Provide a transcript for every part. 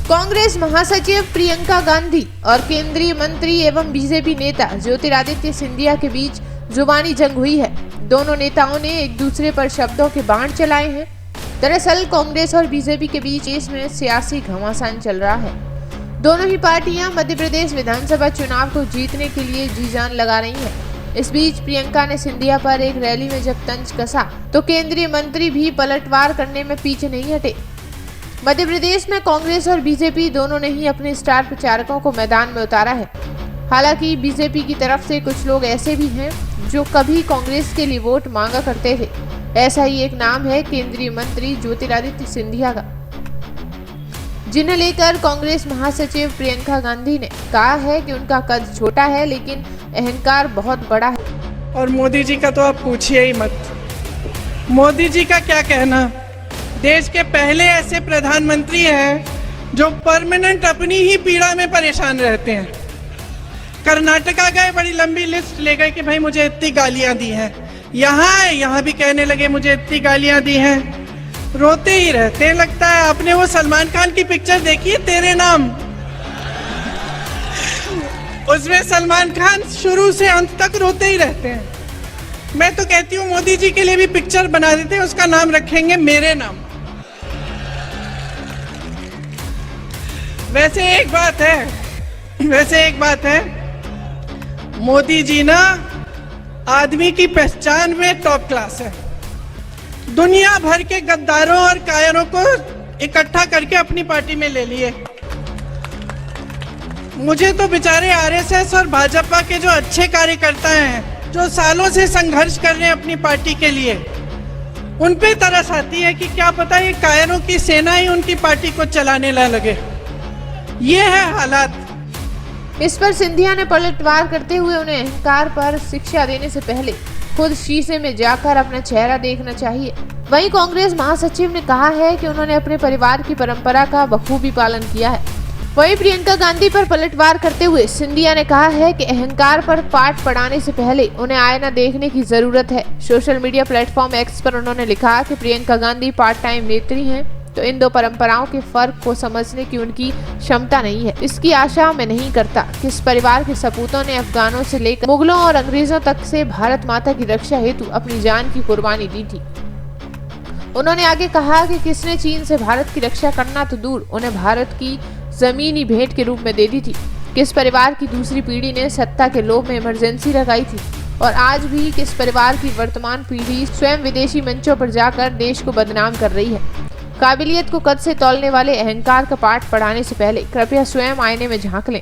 कांग्रेस महासचिव प्रियंका गांधी और केंद्रीय मंत्री एवं बीजेपी नेता ज्योतिरादित्य सिंधिया के बीच जुबानी जंग हुई है। दोनों नेताओं ने एक दूसरे पर शब्दों के बाण चलाए हैं। दरअसल कांग्रेस और बीजेपी के बीच इसमें सियासी घमासान चल रहा है। दोनों ही पार्टियां मध्य प्रदेश विधानसभा चुनाव को जीतने के लिए जी जान लगा रही हैं। इस बीच प्रियंका ने सिंधिया पर एक रैली में जब तंज कसा तो केंद्रीय मंत्री भी पलटवार करने में पीछे नहीं हटे। मध्य प्रदेश में कांग्रेस और बीजेपी दोनों ने ही अपने स्टार प्रचारकों को मैदान में उतारा है। हालांकि बीजेपी की तरफ से कुछ लोग ऐसे भी हैं जो कभी कांग्रेस के लिए वोट मांगा करते थे। ऐसा ही एक नाम है केंद्रीय मंत्री ज्योतिरादित्य सिंधिया का, जिन्हें लेकर कांग्रेस महासचिव प्रियंका गांधी ने कहा है कि उनका कद छोटा है लेकिन अहंकार बहुत बड़ा है। और मोदी जी का तो आप पूछिए ही मत। मोदी जी का क्या कहना, देश के पहले ऐसे प्रधानमंत्री हैं जो परमानेंट अपनी ही पीड़ा में परेशान रहते हैं। कर्नाटका गए, बड़ी लंबी लिस्ट ले गए कि भाई मुझे इतनी गालियां दी हैं। यहाँ भी कहने लगे मुझे इतनी गालियां दी हैं। रोते ही रहते हैं। लगता है आपने वो सलमान खान की पिक्चर देखी है तेरे नाम, उसमें सलमान खान शुरू से अंत तक रोते ही रहते हैं। मैं तो कहती हूँ मोदी जी के लिए भी पिक्चर बना देते हैं, उसका नाम रखेंगे मेरे नाम। वैसे एक बात है, मोदी जी ना आदमी की पहचान में टॉप क्लास है। दुनिया भर के गद्दारों और कायरों को इकट्ठा करके अपनी पार्टी में ले लिए। मुझे तो बेचारे आरएसएस और भाजपा के जो अच्छे कार्यकर्ता हैं, जो सालों से संघर्ष कर रहे हैं अपनी पार्टी के लिए, उन पे तरस आती है कि क्या पता ये कायरों की सेना ही उनकी पार्टी को चलाने ना लगे। ये है हालात। इस पर सिंधिया ने पलटवार करते हुए उन्हें अहंकार पर शिक्षा देने से पहले खुद शीशे में जाकर अपना चेहरा देखना चाहिए। वहीं कांग्रेस महासचिव ने कहा है कि उन्होंने अपने परिवार की परंपरा का बखूबी पालन किया है। वहीं प्रियंका गांधी पर पलटवार करते हुए सिंधिया ने कहा है कि अहंकार पर पाठ पढ़ाने से पहले उन्हें आईना देखने की जरूरत है। सोशल मीडिया प्लेटफॉर्म एक्स पर उन्होंने लिखा कि प्रियंका गांधी पार्ट टाइम नेत्री हैं, तो इन दो परंपराओं के फर्क को समझने की उनकी क्षमता नहीं है। इसकी आशा मैं नहीं करता कि इस परिवार के सपूतों ने अफगानों से लेकर मुगलों और अंग्रेजों तक से भारत माता की रक्षा हेतु अपनी जान की कुर्बानी दी थी। उन्होंने आगे कहा कि किसने चीन से भारत की रक्षा करना तो दूर, उन्हें भारत की जमीन ही भेंट के रूप में दे दी थी। किस परिवार की दूसरी पीढ़ी ने सत्ता के लोभ में इमरजेंसी लगाई थी और आज भी किस परिवार की वर्तमान पीढ़ी स्वयं विदेशी मंचों पर जाकर देश को बदनाम कर रही है। काबिलियत को कद से तौलने वाले अहंकार का पाठ पढ़ाने से पहले कृपया स्वयं आईने में झांक लें।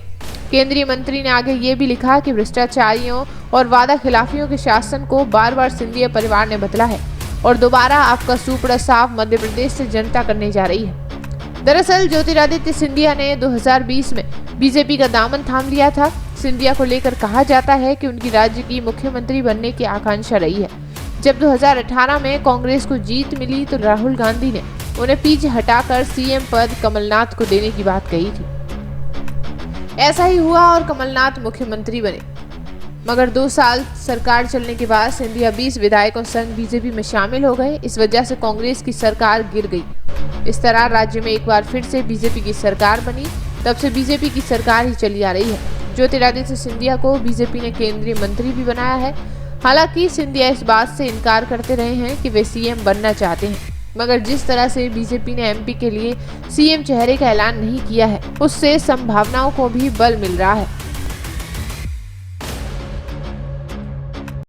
केंद्रीय मंत्री ने आगे ये भी लिखा कि भ्रष्टाचारियों और वादा खिलाफियों के शासन को बार बार सिंधिया परिवार ने बदला है और दोबारा आपका सुपड़ा साफ मध्य प्रदेश से जनता करने जा रही है। दरअसल ज्योतिरादित्य सिंधिया ने 2020 में बीजेपी का दामन थाम लिया था। सिंधिया को लेकर कहा जाता है कि उनकी राज्य की मुख्यमंत्री बनने की आकांक्षा रही है। जब 2018 में कांग्रेस को जीत मिली तो राहुल गांधी ने उन्हें पीछे हटाकर सीएम पद कमलनाथ को देने की बात कही थी। ऐसा ही हुआ और कमलनाथ मुख्यमंत्री बने। मगर 2 साल सरकार चलने के बाद सिंधिया 20 विधायकों संग बीजेपी में शामिल हो गए। इस वजह से कांग्रेस की सरकार गिर गई। इस तरह राज्य में एक बार फिर से बीजेपी की सरकार बनी। तब से बीजेपी की सरकार ही चली आ रही है। ज्योतिरादित्य सिंधिया को बीजेपी ने केंद्रीय मंत्री भी बनाया है। हालांकि सिंधिया इस बात से इनकार करते रहे हैं कि वे सीएम बनना चाहते हैं, मगर जिस तरह से बीजेपी ने एमपी के लिए सीएम चेहरे का ऐलान नहीं किया है, उससे संभावनाओं को भी बल मिल रहा है।